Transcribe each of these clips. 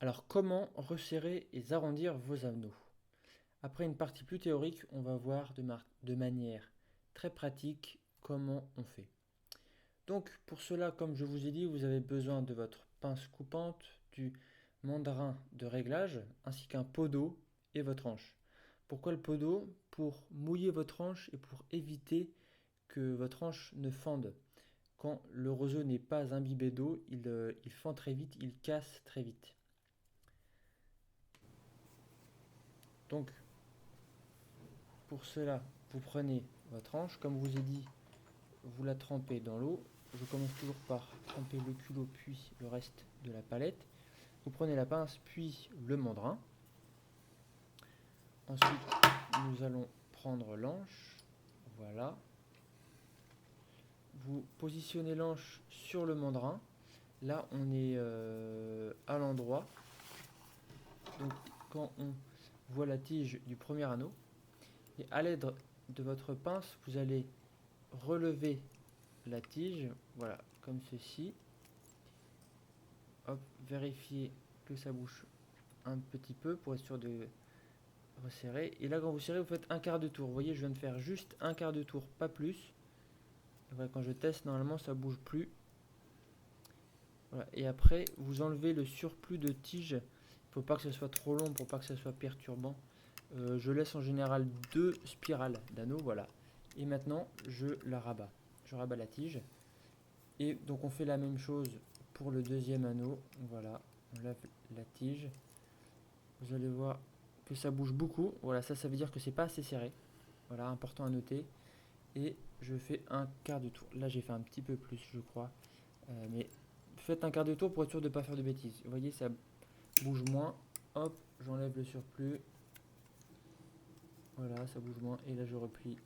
Alors, comment resserrer et arrondir vos anneaux? Après une partie plus théorique, on va voir de manière très pratique comment on fait. Donc, pour cela, comme je vous ai dit, vous avez besoin de votre pince coupante, du mandrin de réglage, ainsi qu'un pot d'eau et votre hanche. Pourquoi le pot d'eau? Pour mouiller votre hanche et pour éviter que votre hanche ne fende. Quand le roseau n'est pas imbibé d'eau, il fend très vite, il casse très vite. Donc, pour cela, vous prenez votre hanche, comme je vous ai dit, vous la trempez dans l'eau. Je commence toujours par tremper le culot puis le reste de la palette. Vous prenez la pince puis le mandrin. Ensuite, nous allons prendre l'anche. Voilà. Vous positionnez l'anche sur le mandrin. Là, on est à l'endroit. Donc, quand on voit la tige du premier anneau, et à l'aide de votre pince, vous allez relever la tige, voilà, comme ceci. Hop, vérifiez que ça bouge un petit peu pour être sûr de resserrer. Et là, quand vous serrez, vous faites un quart de tour. Vous voyez, je viens de faire juste un quart de tour, pas plus. Et voilà, quand je teste, normalement, ça bouge plus. Voilà. Et après, vous enlevez le surplus de tige. Il ne faut pas que ce soit trop long pour pas que ça soit perturbant. Je laisse en général deux spirales d'anneaux, voilà. Et maintenant, je la rabats. Je rabats la tige. Et donc, on fait la même chose pour le deuxième anneau. Voilà, on lave la tige. Vous allez voir que ça bouge beaucoup. Voilà, ça veut dire que c'est pas assez serré. Voilà, important à noter. Et je fais un quart de tour. Là, j'ai fait un petit peu plus, je crois. Mais faites un quart de tour pour être sûr de ne pas faire de bêtises. Vous voyez, ça bouge moins. Hop, j'enlève le surplus. Voilà, ça bouge moins. Et là, je replie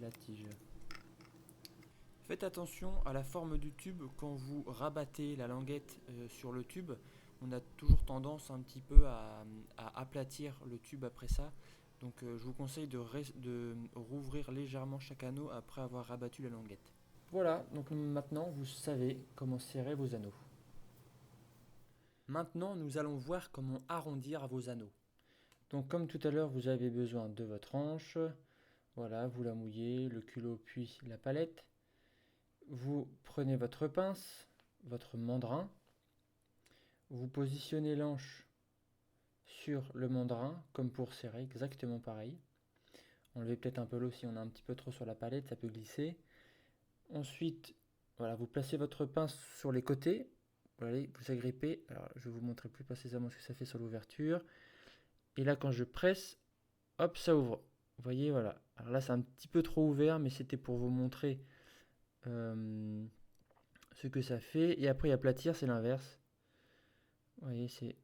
la tige. Faites attention à la forme du tube quand vous rabattez la languette sur le tube. On a toujours tendance un petit peu à aplatir le tube après ça. Donc je vous conseille de rouvrir légèrement chaque anneau après avoir rabattu la languette. Voilà, donc maintenant vous savez comment serrer vos anneaux. Maintenant nous allons voir comment arrondir vos anneaux. Donc comme tout à l'heure vous avez besoin de votre hanche. Voilà, vous la mouillez, le culot puis la palette. Vous prenez votre pince, votre mandrin, vous positionnez l'anche sur le mandrin, comme pour serrer, exactement pareil. Enlevez peut-être un peu l'eau si on a un petit peu trop sur la palette, ça peut glisser. Ensuite, voilà, vous placez votre pince sur les côtés, voilà, vous agrippez. Alors, je vais vous montrer plus précisément ce que ça fait sur l'ouverture. Et là, quand je presse, hop, ça ouvre. Vous voyez, voilà. Alors là, c'est un petit peu trop ouvert, mais c'était pour vous montrer ce que ça fait. Et après, aplatir, c'est l'inverse. Vous voyez, c'est...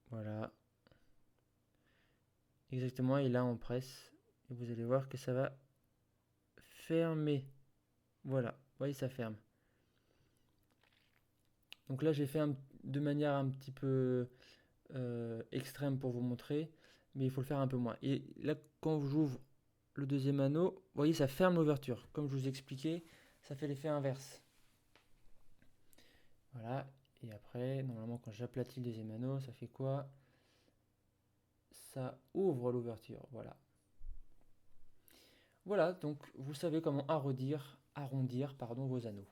Voilà. Exactement, et là, on presse. Et vous allez voir que ça va fermer. Voilà, vous voyez, ça ferme. Donc là, j'ai fait de manière un petit peu extrême pour vous montrer, mais il faut le faire un peu moins. Et là, quand j'ouvre le deuxième anneau, vous voyez, ça ferme l'ouverture. Comme je vous expliquais, ça fait l'effet inverse. Voilà, et après, normalement, quand j'aplatis le deuxième anneau, ça fait quoi? Ça ouvre l'ouverture, voilà. Voilà, donc vous savez comment arrondir, vos anneaux.